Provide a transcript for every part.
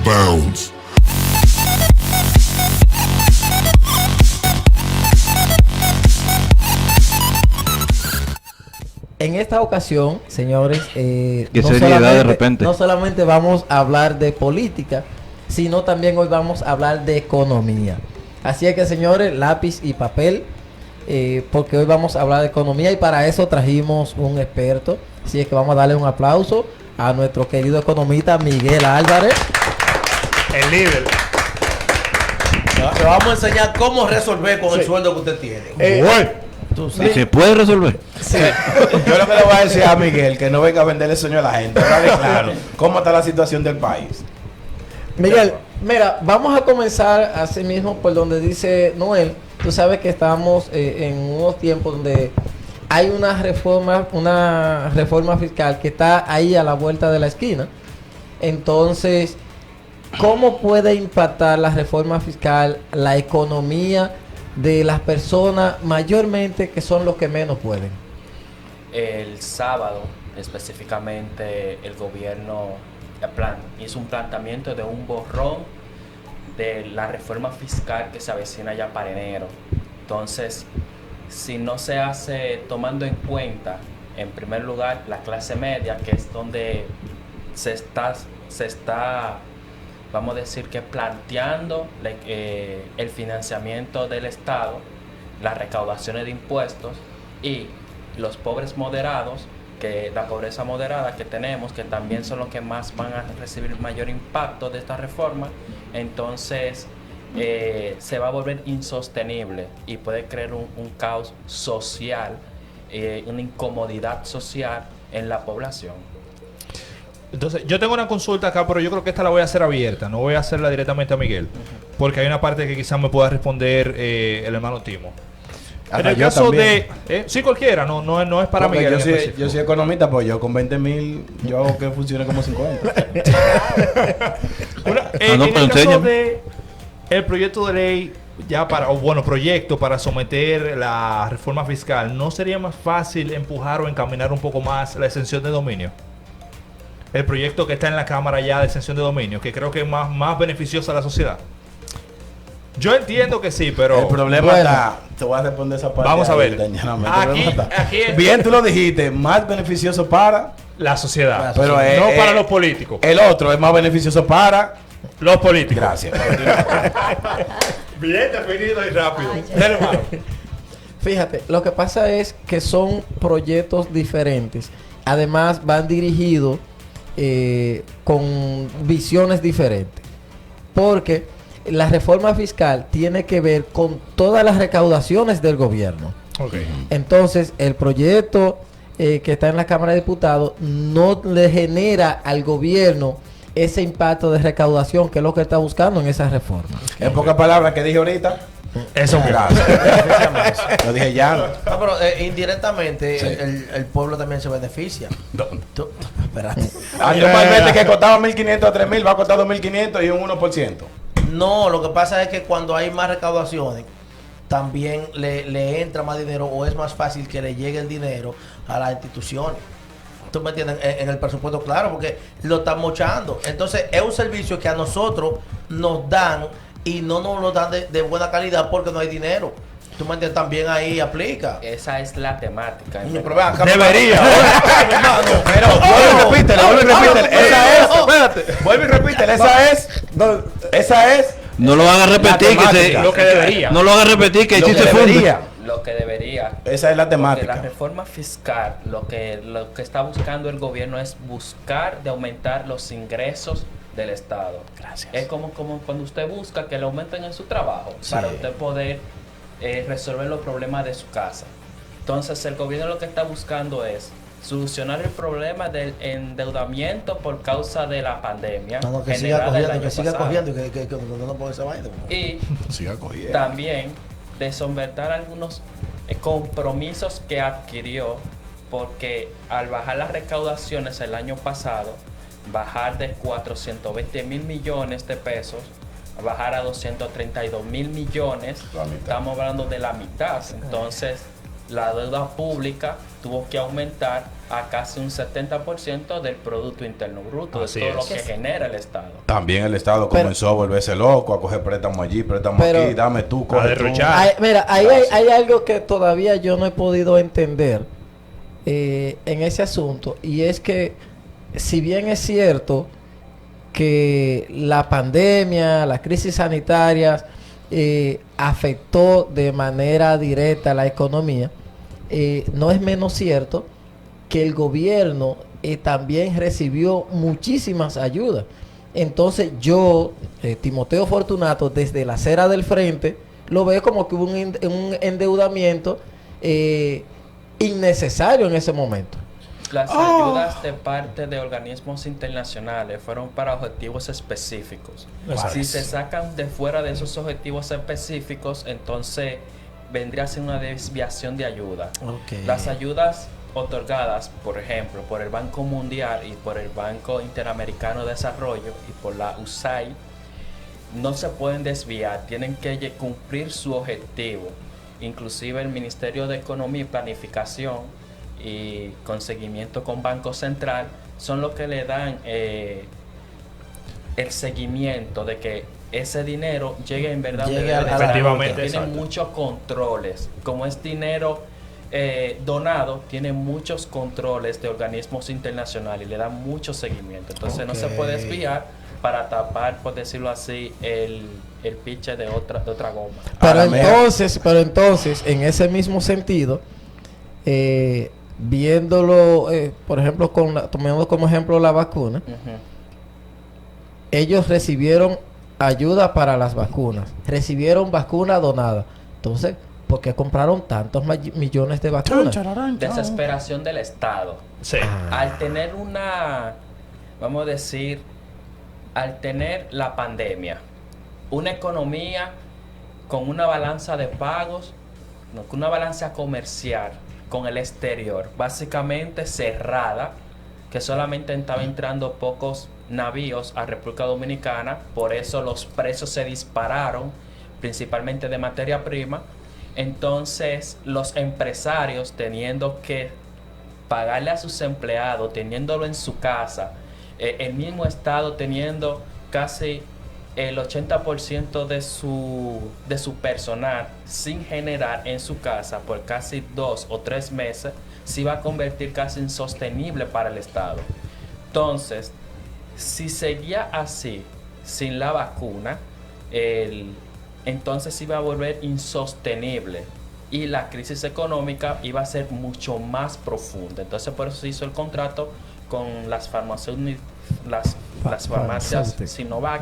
bounds. En esta ocasión, señores, Qué seriedad de repente. no solamente vamos a hablar de política, sino también hoy vamos a hablar de economía. Así es que, señores, lápiz y papel, porque hoy vamos a hablar de economía y para eso trajimos un experto. Así es que vamos a darle un aplauso a nuestro querido economista Miguel Álvarez. El líder. Le vamos a enseñar cómo resolver con el sueldo que usted tiene. ¿Y se puede resolver? Sí. Yo lo que le voy a decir a Miguel, que no venga a venderle sueño a la gente. Dale claro. ¿Cómo está la situación del país? Miguel, mira, vamos a comenzar así mismo por donde dice Noel. Tú sabes que estamos en unos tiempos donde hay una reforma fiscal que está ahí a la vuelta de la esquina. Entonces, ¿cómo puede impactar la reforma fiscal la economía de las personas mayormente que son los que menos pueden? El sábado, específicamente, el gobierno hizo un planteamiento de un borrón de la reforma fiscal que se avecina ya para enero. Entonces, si no se hace tomando en cuenta, en primer lugar, la clase media, que es donde se está, vamos a decir que planteando el financiamiento del Estado, las recaudaciones de impuestos y los pobres moderados, que la pobreza moderada que tenemos, que también son los que más van a recibir mayor impacto de esta reforma, entonces se va a volver insostenible y puede crear un caos social, una incomodidad social en la población. Entonces, yo tengo una consulta acá, pero yo creo que esta la voy a hacer abierta. No voy a hacerla directamente a Miguel. Porque hay una parte que quizás me pueda responder el hermano Timo. En el caso de... sí, cualquiera. No es para Miguel. Yo soy economista, pues yo con 20,000 yo hago que funcione como 50. En el caso de el proyecto de ley proyecto para someter la reforma fiscal, ¿no sería más fácil empujar o encaminar un poco más la exención de dominio? El proyecto que está en la Cámara ya de exención de dominio, que creo que es más beneficioso a la sociedad. Yo entiendo que sí, pero... El problema está... Te voy a responder esa parte. Vamos a ver. Aquí bien, tú lo dijiste. Más beneficioso para... la sociedad. Pero no para los políticos. El otro es más beneficioso para... los políticos. Gracias. Bien definido y rápido. Hermano. Fíjate, lo que pasa es que son proyectos diferentes. Además, van dirigidos con visiones diferentes. Porque la reforma fiscal tiene que ver con todas las recaudaciones del gobierno. Okay. Entonces, el proyecto que está en la Cámara de Diputados no le genera al gobierno ese impacto de recaudación que es lo que está buscando en esa reforma. En pocas palabras que dije ahorita. Eso Gracias. Lo dije ya. No, pero indirectamente Sí. el pueblo también se beneficia. Espérate. Normalmente que costaba 1.500 a 3.000 va a costar 2.500 y un 1%. No, lo que pasa es que cuando hay más recaudaciones, también le entra más dinero o es más fácil que le llegue el dinero a las instituciones. ¿Tú me entiendes? En el presupuesto, claro, porque lo están mochando. Entonces, es un servicio que a nosotros nos dan y no nos lo dan de buena calidad porque no hay dinero. ¿Tú me entiendes? También ahí aplica. Esa es la temática. Pero vean, acá, Debería. Pero vuelve y repítele. Esa es. Espérate. Vuelve y repítele. Esa es. No lo haga repetir, La temática. Lo que debería. no lo haga repetir, que Lo sí que se funde. debería. Lo que debería. Esa es la Porque temática. la reforma fiscal, lo que está buscando el gobierno es buscar de aumentar los ingresos del Estado. Gracias. Es como cuando usted busca que le aumenten en su trabajo Sí. para usted poder resolver los problemas de su casa. Entonces el gobierno lo que está buscando es solucionar el problema del endeudamiento por causa de la pandemia. No, que siga generada el cogiendo, año que siga pasado. cogiendo y que no puede esa vaina. Y Siga cogiendo. también desonvertar algunos compromisos que adquirió, porque al bajar las recaudaciones el año pasado, bajar de 420,000 millones de pesos, a bajar a 232,000 millones, La mitad. estamos hablando de la mitad. Entonces, la deuda pública tuvo que aumentar a casi un 70% del Producto Interno Bruto, Así de todo es. lo que genera el Estado. También el Estado Pero- comenzó a volverse loco, a coger préstamos allí, préstamos Pero- aquí, dame tú, coge tú. derrochar. Mira, ahí hay algo que todavía yo no he podido entender en ese asunto, y es que si bien es cierto que la pandemia, las crisis sanitarias afectó de manera directa la economía, no es menos cierto que el gobierno también recibió muchísimas ayudas. Entonces yo, Timoteo Fortunato, desde la acera del frente, lo veo como que hubo un endeudamiento innecesario en ese momento. Las ayudas de parte de organismos internacionales fueron para objetivos específicos. Exacto. Si se sacan de fuera de esos objetivos específicos, entonces vendría a ser una desviación de ayuda. Las ayudas otorgadas, por ejemplo, por el Banco Mundial y por el Banco Interamericano de Desarrollo y por la USAID, no se pueden desviar, tienen que cumplir su objetivo. Inclusive el Ministerio de Economía y Planificación y con seguimiento con Banco Central son los que le dan el seguimiento de que ese dinero llegue en verdad Llegue donde a debe la estar. Efectivamente, Tienen exacto. muchos controles. Como es dinero donado, tiene muchos controles de organismos internacionales y le dan mucho seguimiento. Entonces no se puede desviar para tapar, por decirlo así, el piche de otra goma. Pero Ahora, entonces, en ese mismo sentido, viéndolo, por ejemplo, tomando como ejemplo la vacuna, Ujú. ellos recibieron ayuda para las vacunas, recibieron vacuna donada. Entonces, ¿por qué compraron tantos millones de vacunas? Desesperación del Estado. Sí. Al tener vamos a decir, al tener la pandemia, una economía con una balanza de pagos, con una balanza comercial con el exterior, básicamente cerrada, que solamente estaba entrando pocos navíos a República Dominicana, por eso los precios se dispararon, principalmente de materia prima. Entonces los empresarios, teniendo que pagarle a sus empleados, teniéndolo en su casa, el mismo Estado teniendo casi el 80% de su personal sin generar en su casa por casi 2 o 3 meses, se iba a convertir casi insostenible para el Estado. Entonces, si seguía así, sin la vacuna, entonces iba a volver insostenible y la crisis económica iba a ser mucho más profunda. Entonces, por eso se hizo el contrato con las farmacéuticas, las farmacias Sinovac,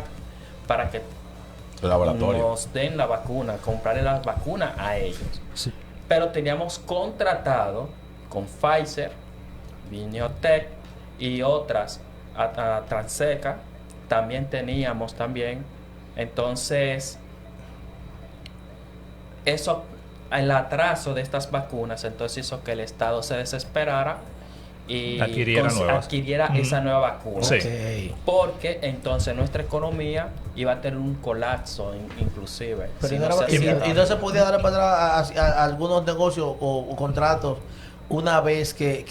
para que El laboratorio. nos den la vacuna, comprarle la vacuna a ellos. Sí. Pero teníamos contratado con Pfizer, BioNTech y otras, a Transeca, también teníamos entonces eso, el atraso de estas vacunas entonces hizo que el Estado se desesperara y adquiriera Ujú. esa nueva vacuna. Sí. Porque entonces nuestra economía iba a tener un colapso inclusive. Pero si y no no se era- hacía y no se podía dar para atrás a algunos negocios o contratos una vez que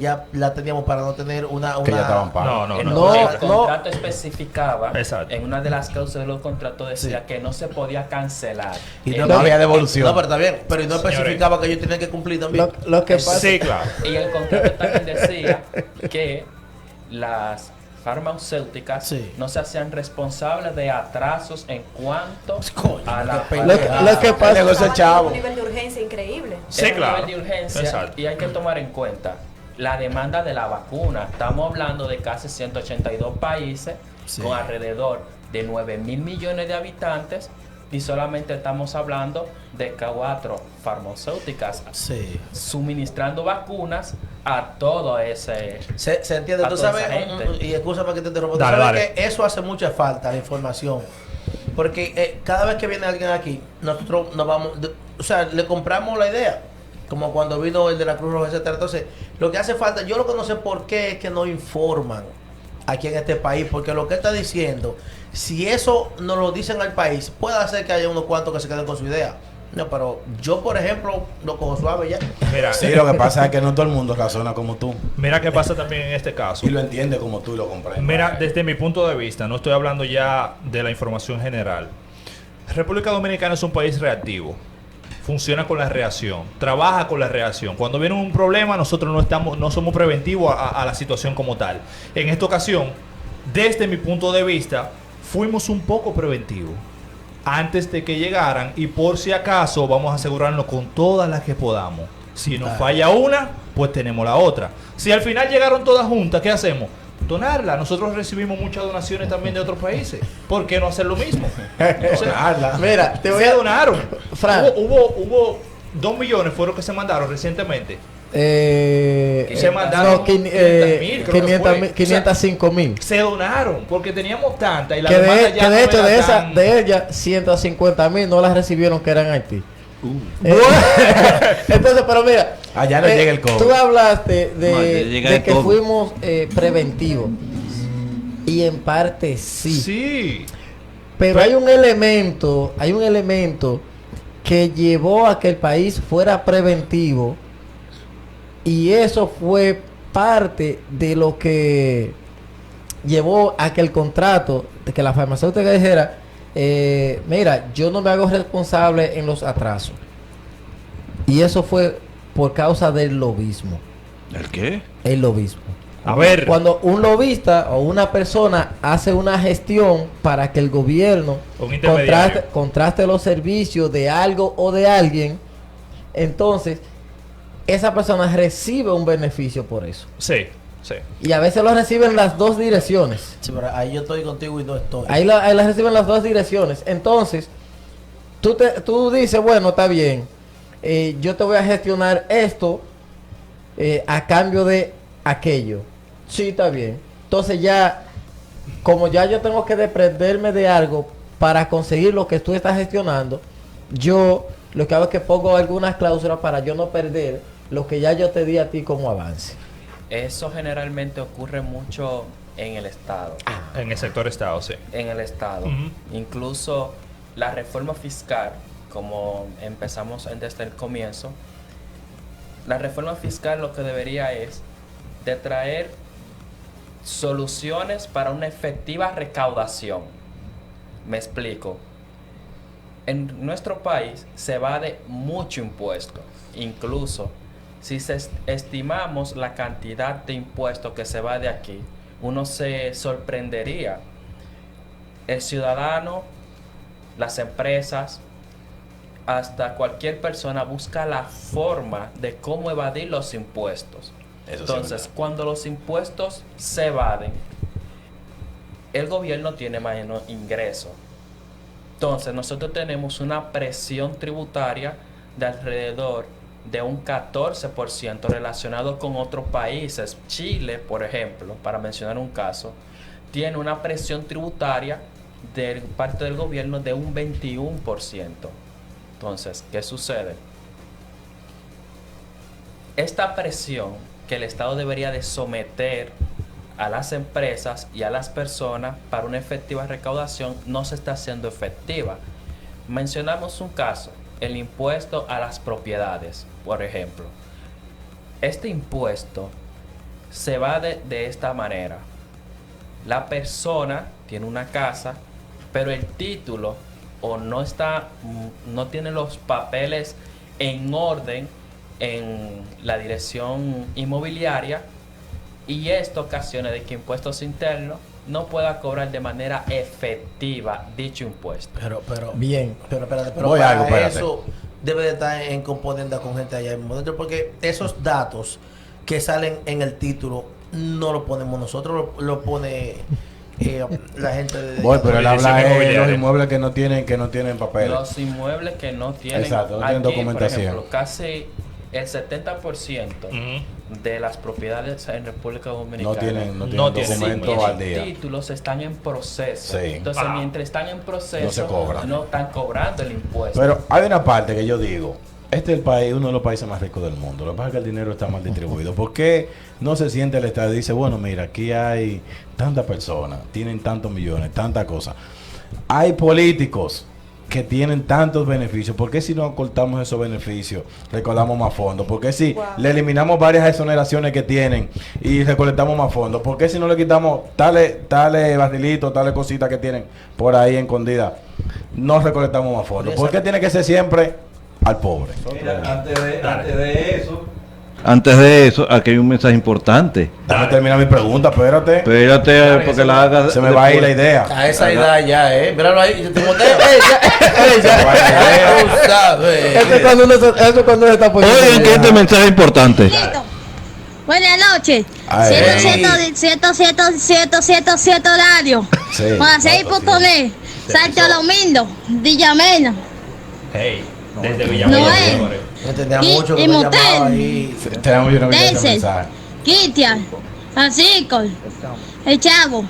ya la teníamos para no tener una Que ya estaban pagos. No, el, no. el contrato especificaba, Exacto. en una de las causas de los contratos decía que no se podía cancelar. Y no había devolución. No, pero está bien. Pero y no Señores. especificaba que ellos tenían que cumplir también. Lo que pasa, Sí, claro. Y el contrato también decía que las farmacéuticas Sí. no se hacían responsables de atrasos en cuanto Coño, a la qué lo que pasa, El negocio Estaban chavo. en un nivel de urgencia increíble. Sí, es un claro. nivel de urgencia. Exacto. Y hay que tomar en cuenta la demanda de la vacuna. Estamos hablando de casi 182 países Sí. con alrededor de 9.000 millones de habitantes y solamente estamos hablando de 4 farmacéuticas Sí. suministrando vacunas a todo ese... Se entiende. A Tú toda sabes, esa gente. y escúchame que te interrumpa. Tú Dale, sabes dale. que eso hace mucha falta, la información. Porque cada vez que viene alguien aquí, nosotros nos vamos, o sea, le compramos la idea. Como cuando vino el de la Cruz Roja, etcétera. Entonces, lo que hace falta, yo lo que no sé por qué es que no informan aquí en este país, porque lo que él está diciendo, si eso nos lo dicen al país, puede hacer que haya unos cuantos que se queden con su idea. No, pero yo, por ejemplo, lo cojo suave ya. Mira, Sí, lo que pasa es que no todo el mundo razona como tú. mira qué pasa también en este caso. Y lo entiende como tú y lo comprendes. Mira, desde mi punto de vista, no estoy hablando ya de la información general. República Dominicana es un país reactivo. Funciona con la reacción, trabaja con la reacción. Cuando viene un problema, nosotros no somos preventivos a la situación como tal. En esta ocasión, desde mi punto de vista, fuimos un poco preventivos antes de que llegaran, y por si acaso vamos a asegurarnos con todas las que podamos. Si nos falla una, pues tenemos la otra. Si al final llegaron todas juntas, ¿qué hacemos? Donarla. Nosotros recibimos muchas donaciones también de otros países. ¿Por qué no hacer lo mismo? Donarla. Mira, te voy Se a donaron. Fran. Hubo 2 millones fueron que se mandaron recientemente. Se mandaron no, 500,000, creo que fue. 505,000. Se donaron porque teníamos tantas y la Que demanda ya de no hecho, era tan- de ellas, 150,000 no las recibieron que eran Haití. Entonces, pero mira, Allá no llega el COVID. tú hablaste No, allá llega de el que COVID. fuimos preventivos. Y en parte sí. Sí. Pero hay un elemento que llevó a que el país fuera preventivo, y eso fue parte de lo que llevó a que el contrato, de que la farmacéutica dijera, mira, yo no me hago responsable en los atrasos. Y eso fue por causa del lobismo. ¿El qué? El lobismo. A ver. Cuando un lobista o una persona hace una gestión para que el gobierno Un intermediario. contraste los servicios de algo o de alguien, entonces esa persona recibe un beneficio por eso. Sí, sí. Y a veces lo reciben las dos direcciones. Sí, pero ahí yo estoy contigo y no estoy. Ahí la reciben las dos direcciones. Entonces, tú dices, bueno, está bien, yo te voy a gestionar esto a cambio de aquello. Sí, está bien. Entonces ya, como ya yo tengo que desprenderme de algo para conseguir lo que tú estás gestionando, yo lo que hago es que pongo algunas cláusulas para yo no perder lo que ya yo te di a ti como avance. Eso generalmente ocurre mucho en el Estado. En el sector Estado, sí. En el Estado. Ujú. Incluso la reforma fiscal, como empezamos desde el comienzo, la reforma fiscal lo que debería es de traer soluciones para una efectiva recaudación. Me explico. En nuestro país se evade mucho impuesto. Incluso si estimamos la cantidad de impuestos que se va de aquí, uno se sorprendería. El ciudadano, las empresas, hasta cualquier persona busca la forma de cómo evadir los impuestos. Eso sí, Entonces, verdad. cuando los impuestos se evaden, el gobierno tiene menos ingresos. Entonces, nosotros tenemos una presión tributaria de alrededor de un 14% relacionado con otros países. Chile, por ejemplo, para mencionar un caso, tiene una presión tributaria de parte del gobierno de un 21%. Entonces, ¿qué sucede? Esta presión que el Estado debería de someter a las empresas y a las personas para una efectiva recaudación no se está haciendo efectiva. Mencionamos un caso, el impuesto a las propiedades, por ejemplo. Este impuesto se va de esta manera. La persona tiene una casa, pero el título o no tiene los papeles en orden en la dirección inmobiliaria, y esto ocasiona de que Impuestos Internos no pueda cobrar de manera efectiva dicho impuesto. Pero, Bien. pero espérate, pero Voy para algo, espérate. eso debe de estar en componenda con gente allá mismo dentro, porque esos datos que salen en el título no lo ponemos nosotros, lo pone la gente de... Voy, pero él Dirección habla de los inmobiliaria. inmuebles que no tienen papeles. Los inmuebles que no tienen, Exacto, no tienen aquí, documentación. por ejemplo, casi el 70% Ujú. de las propiedades en República Dominicana No tienen No tienen documentos al tienen día. títulos, están en proceso. Sí. Entonces, Ah. mientras están en proceso, No se cobran. no están cobrando el impuesto. Pero hay una parte que yo digo, este es el país, uno de los países más ricos del mundo. Lo que pasa es que el dinero está mal distribuido. ¿Por qué no se siente el Estado y dice, bueno, mira, aquí hay tantas personas, tienen tantos millones, tantas cosas? Hay políticos que tienen tantos beneficios, ¿por qué si no acortamos esos beneficios, recaudamos más fondos? ¿Por qué si le eliminamos varias exoneraciones que tienen y recolectamos más fondos? ¿Por qué si no le quitamos tales barrilitos, tales cositas que tienen por ahí escondidas, no recolectamos más fondos? ¿Por qué tiene que ser siempre al pobre? Mira, antes de eso, aquí hay un mensaje importante. Déjame terminar mi pregunta, espérate. Espérate, porque la haga. Se me va a ir la idea. A esa edad ya, míralo ahí, Timoteo. Tú sabes. Eso es cuando uno se está poniendo. Oigan que este mensaje es importante. Buenas noches. Ay. 107 radio. Sí. Juan6.net. Santo Domingo. Villamena. Hey, desde Villamena. Noel. No tenía Y- mucho que y me Motel. llamaba ahí. Tenemos una vida de Denzel. mensaje. Cristian. Francisco. El Chavo.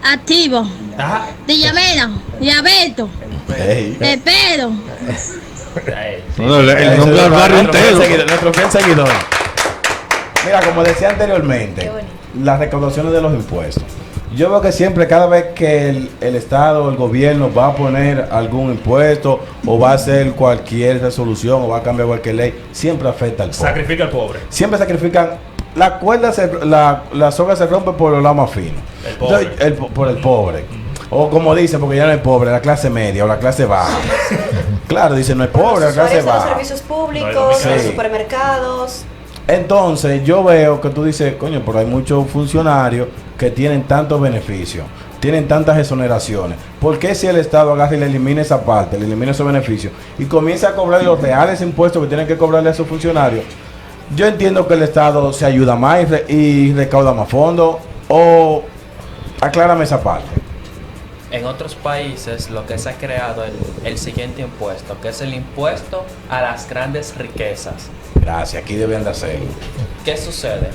Activo. Ajá. Villamena. Diabeto. Ey. Pedro. Hey, sí. No, el nombre del barrio entero. Nuestro fiel seguidor. Mira, como decía anteriormente, las recaudaciones de los impuestos. Yo veo que siempre, cada vez que el Estado, el gobierno va a poner algún impuesto o va a hacer cualquier resolución o va a cambiar cualquier ley, siempre afecta al pobre. Sacrifica al pobre. Siempre sacrifican. La cuerda, la soga se rompe por los lados más finos. El pobre. Entonces, por el pobre. O como dicen, porque ya no es pobre, la clase media o la clase baja. Claro, dicen, no es pobre, la Los clase usuarios de los baja. servicios públicos, No, los sí. supermercados. Entonces, yo veo que tú dices, coño, pero hay muchos funcionarios que tienen tantos beneficios, tienen tantas exoneraciones. ¿Por qué si el Estado agarra y le elimina esa parte, le elimina esos beneficios y comienza a cobrar los reales impuestos que tienen que cobrarle a esos funcionarios? Yo entiendo que el Estado se ayuda más y recauda más fondos, o aclárame esa parte. En otros países lo que se ha creado es el siguiente impuesto, que es el impuesto a las grandes riquezas. Gracias, aquí deben de hacerlo. ¿Qué sucede?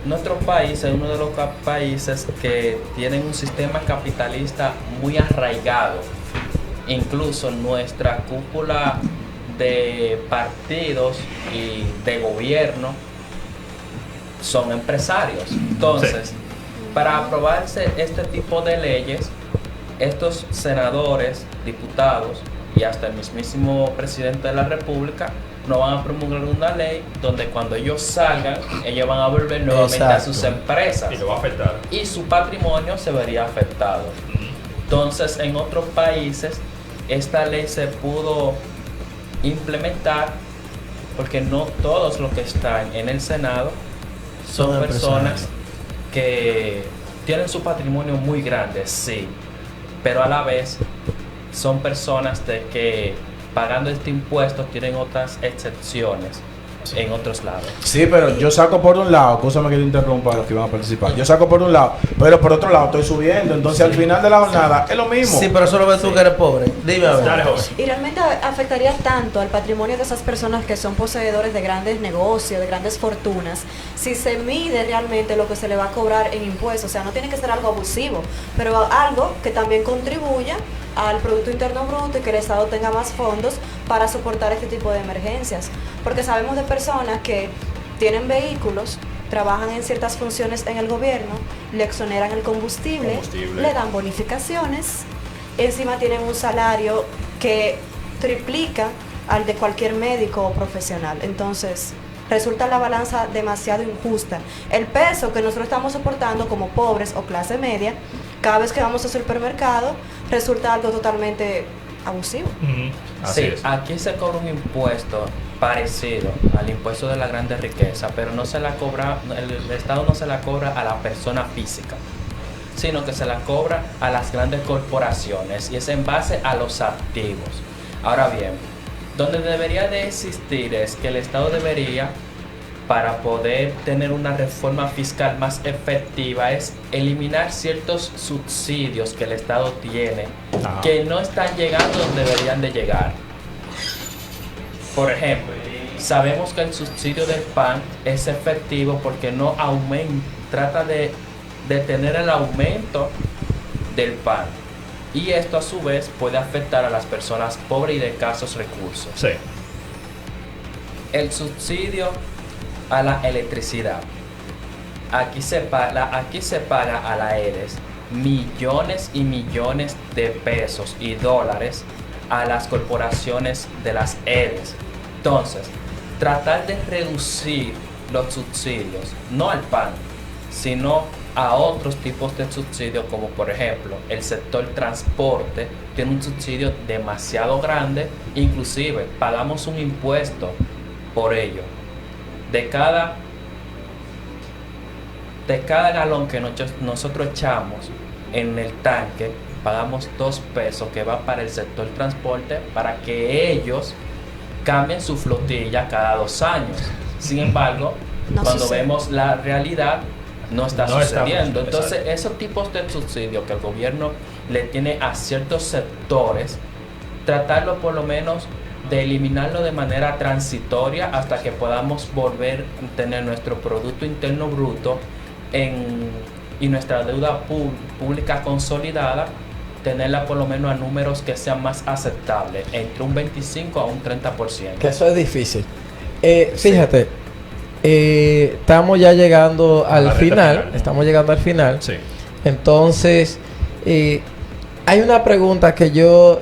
Nuestro país es uno de los países que tienen un sistema capitalista muy arraigado. Incluso nuestra cúpula de partidos y de gobierno son empresarios. Entonces, para aprobarse este tipo de leyes, estos senadores, diputados y hasta el mismísimo presidente de la República no van a promulgar una ley donde cuando ellos salgan, ellos van a volver nuevamente a sus empresas Y lo va a afectar. y su patrimonio se vería afectado. Entonces, en otros países, esta ley se pudo implementar porque no todos los que están en el Senado son Son personas empresarios. que tienen su patrimonio muy grande, sí, pero a la vez son personas de que pagando este impuesto tienen otras excepciones en otros lados. Sí, pero yo saco por un lado, escúchame que te interrumpa a los que van a participar. Yo saco por un lado, pero por otro lado estoy subiendo. Entonces al final de la jornada es lo mismo. Sí, pero eso lo ves tú que eres pobre. Dime a ver. Dale, joven. Y realmente afectaría tanto al patrimonio de esas personas que son poseedores de grandes negocios, de grandes fortunas, si se mide realmente lo que se le va a cobrar en impuestos. O sea, no tiene que ser algo abusivo, pero algo que también contribuya al Producto Interno Bruto y que el Estado tenga más fondos para soportar este tipo de emergencias. Porque sabemos de personas que tienen vehículos, trabajan en ciertas funciones en el gobierno, le exoneran el combustible, le dan bonificaciones, encima tienen un salario que triplica al de cualquier médico o profesional. Entonces, resulta la balanza demasiado injusta. El peso que nosotros estamos soportando como pobres o clase media, cada vez que vamos al supermercado, resulta algo totalmente abusivo. Así Sí, es. aquí se cobra un impuesto parecido al impuesto de la grande riqueza, pero no se la cobra, el Estado no se la cobra a la persona física, sino que se la cobra a las grandes corporaciones y es en base a los activos. Ahora bien, donde debería de existir es que el Estado debería, para poder tener una reforma fiscal más efectiva, es eliminar ciertos subsidios que el Estado tiene Ajá. que no están llegando donde deberían de llegar. Por ejemplo, sabemos que el subsidio del pan es efectivo porque no aumenta, trata de detener el aumento del pan. Y esto a su vez puede afectar a las personas pobres y de escasos recursos. Sí. El subsidio a la electricidad. Aquí se paga a la EDES millones y millones de pesos y dólares a las corporaciones de las EDES. Entonces, tratar de reducir los subsidios, no al PAN, sino a otros tipos de subsidios, como por ejemplo el sector transporte tiene un subsidio demasiado grande, inclusive pagamos un impuesto por ello. De cada galón que nosotros echamos en el tanque, pagamos 2 pesos que va para el sector transporte para que ellos cambien su flotilla cada 2 años. Sin embargo, No cuando sucede. vemos la realidad, no está No sucediendo. estamos, Entonces, exacto. esos tipos de subsidios que el gobierno le tiene a ciertos sectores, tratarlo por lo menos de eliminarlo de manera transitoria hasta que podamos volver a tener nuestro Producto Interno Bruto y nuestra deuda pública consolidada, tenerla por lo menos a números que sean más aceptables, entre un 25 a un 30%. Que eso es difícil. Fíjate, estamos ya llegando A al la recta final. final. Estamos llegando al final. Sí. Entonces, hay una pregunta que yo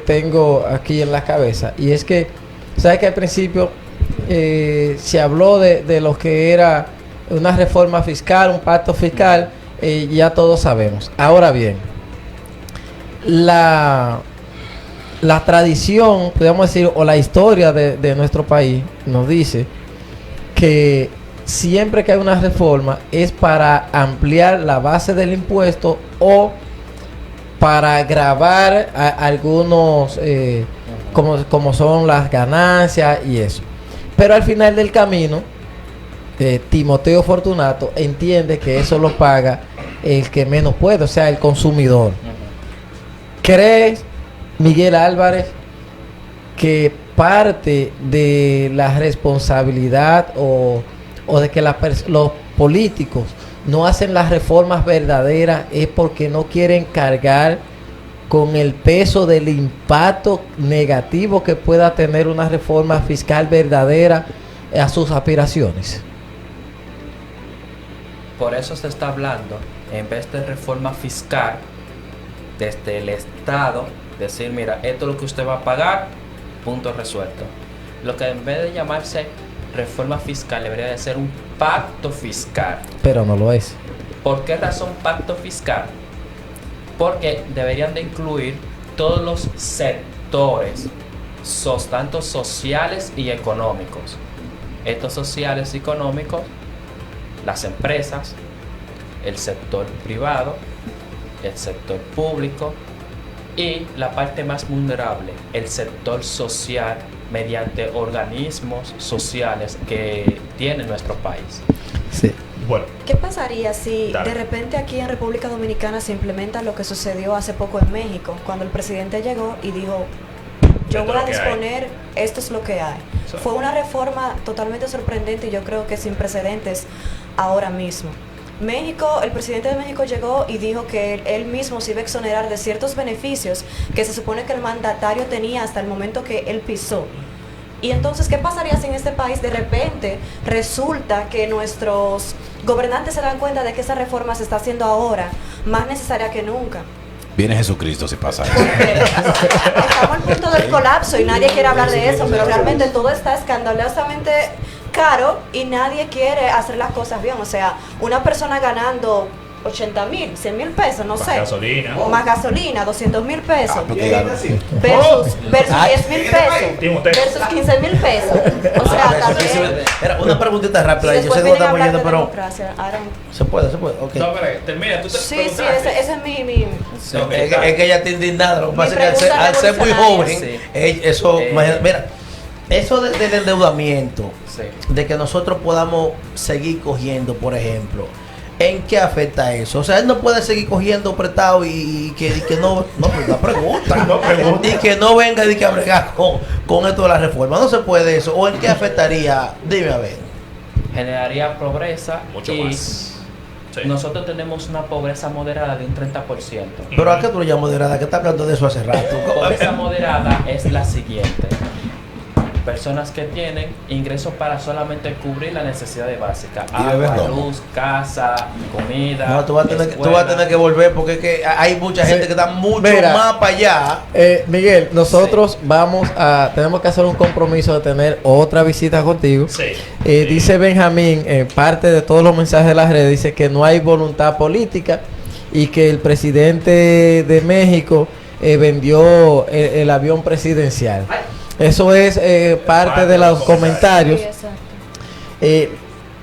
tengo aquí en la cabeza. Y es que, ¿sabes que al principio se habló de lo que era una reforma fiscal, un pacto fiscal? Ya todos sabemos. Ahora bien, la tradición, podríamos decir, o la historia de nuestro país nos dice que siempre que hay una reforma es para ampliar la base del impuesto o para gravar algunos, como son las ganancias y eso. Pero al final del camino, Timoteo Fortunato entiende que eso lo paga el que menos puede, o sea, el consumidor. ¿Crees, Miguel Álvarez, que parte de la responsabilidad o de que los políticos no hacen las reformas verdaderas es porque no quieren cargar con el peso del impacto negativo que pueda tener una reforma fiscal verdadera a sus aspiraciones? Por eso se está hablando, en vez de reforma fiscal, desde el Estado, decir, mira, esto es lo que usted va a pagar, punto resuelto. Lo que en vez de llamarse reforma fiscal, debería de ser un pacto fiscal. Pero no lo es. ¿Por qué razón pacto fiscal? Porque deberían de incluir todos los sectores, tanto sociales y económicos. Estos sociales y económicos, las empresas, el sector privado, el sector público y la parte más vulnerable, el sector social, mediante organismos sociales que tiene nuestro país. Sí. Bueno, ¿Qué pasaría si Dale. de repente aquí en República Dominicana se implementa lo que sucedió hace poco en México, cuando el presidente llegó y dijo, yo Esto voy es a lo que hay. disponer, esto es lo que hay? Sí. Fue una reforma totalmente sorprendente y yo creo que sin precedentes ahora mismo. México, el presidente de México llegó y dijo que él mismo se iba a exonerar de ciertos beneficios que se supone que el mandatario tenía hasta el momento que él pisó. Y entonces, ¿qué pasaría si en este país de repente resulta que nuestros gobernantes se dan cuenta de que esa reforma se está haciendo ahora más necesaria que nunca? Viene Jesucristo si pasa eso. Porque estamos al punto del colapso y nadie quiere hablar de eso, pero realmente todo está escandalosamente caro y nadie quiere hacer las cosas bien. O sea, una persona ganando 80,000, 100,000 pesos, no más sé. gasolina. Más gasolina, 200,000 pesos. Porque ganó. Versus 10,000 pesos. Timoteo. Versus 15,000 pesos. O sea, también. Era una preguntita Y rápida. Yo después sé que vienen a estamos hablar yendo, de pero democracia. se puede. Ok. No, pero termina, tú te Sí, preguntaste. ese es mi Ok, Es que ella está indignada. Lo que pasa es que pregunta al ser muy revolucionaria, joven, sí. eso, Eh. mira, eso del endeudamiento, Sí. de que nosotros podamos seguir cogiendo, por ejemplo, ¿en qué afecta eso? O sea, él no puede seguir cogiendo prestado y que no, pues la pregunta. No pregunta. Y que no venga y que a bregar con esto de la reforma. No se puede eso. ¿O en qué afectaría? Dime a ver. Generaría pobreza Mucho y más. Sí. nosotros tenemos una pobreza moderada de un 30%. Pero ¿a qué tú lo llamas moderada? Que está hablando de eso hace rato. Pobreza moderada es la siguiente. personas que tienen ingresos para solamente cubrir las necesidades básicas, Y beber agua, romo. luz, casa, comida. No, tú vas a tener que volver porque es que hay mucha gente que está mucho Mira, más para allá. Miguel, nosotros tenemos que hacer un compromiso de tener otra visita contigo. Sí. Dice Benjamín, parte de todos los mensajes de las redes, dice que no hay voluntad política y que el presidente de México vendió el avión presidencial. Eso es parte de los comentarios. Sí, exacto.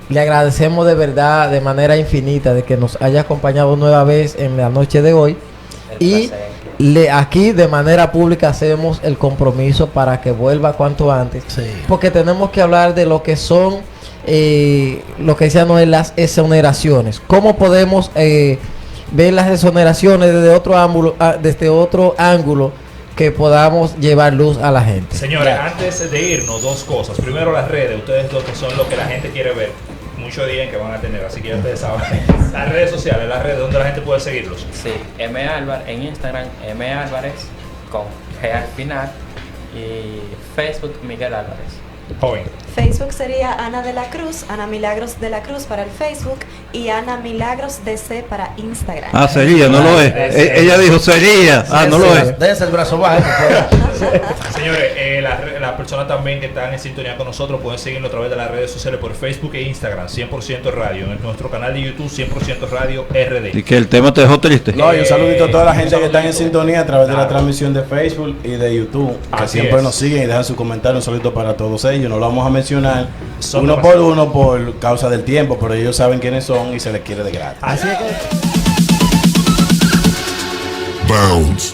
Le agradecemos de verdad, de manera infinita, de que nos haya acompañado nueva vez en la noche de hoy. El Y placer. aquí de manera pública hacemos el compromiso para que vuelva cuanto antes. Sí. Porque tenemos que hablar de lo que son, lo que decían Noel, las exoneraciones. ¿Cómo podemos ver las exoneraciones desde otro ángulo que podamos llevar luz a la gente? Señores, antes de irnos, dos cosas. Primero, las redes. Ustedes dos que son lo que la gente quiere ver. Mucho día que van a tener, así que ya ustedes saben. Las redes sociales, las redes donde la gente puede seguirlos. Sí, M. Álvarez en Instagram, M. Álvarez con G al final, y Facebook Miguel Álvarez. Joven. Facebook sería Ana de la Cruz, Ana Milagros de la Cruz para el Facebook y Ana Milagros DC para Instagram. Ah, sería, no lo es. Ella dijo sería. Ah, no lo es. Dense el brazo bajo. Señores, las personas también que están en sintonía con nosotros pueden seguirnos a través de las redes sociales por Facebook e Instagram, 100% Radio. En nuestro canal de YouTube, 100% Radio RD. Y que el tema te dejó triste. No, y un saludito a toda la gente un que está en saludito. sintonía a través de la Claro. transmisión de Facebook y de YouTube, que Así siempre es. nos siguen y dejan su comentario. Un saludito para todos ellos. No lo vamos a mencionar Son uno por demasiados. uno por causa del tiempo, pero ellos saben quiénes son y se les quiere de gratis. Así es que... Bounce.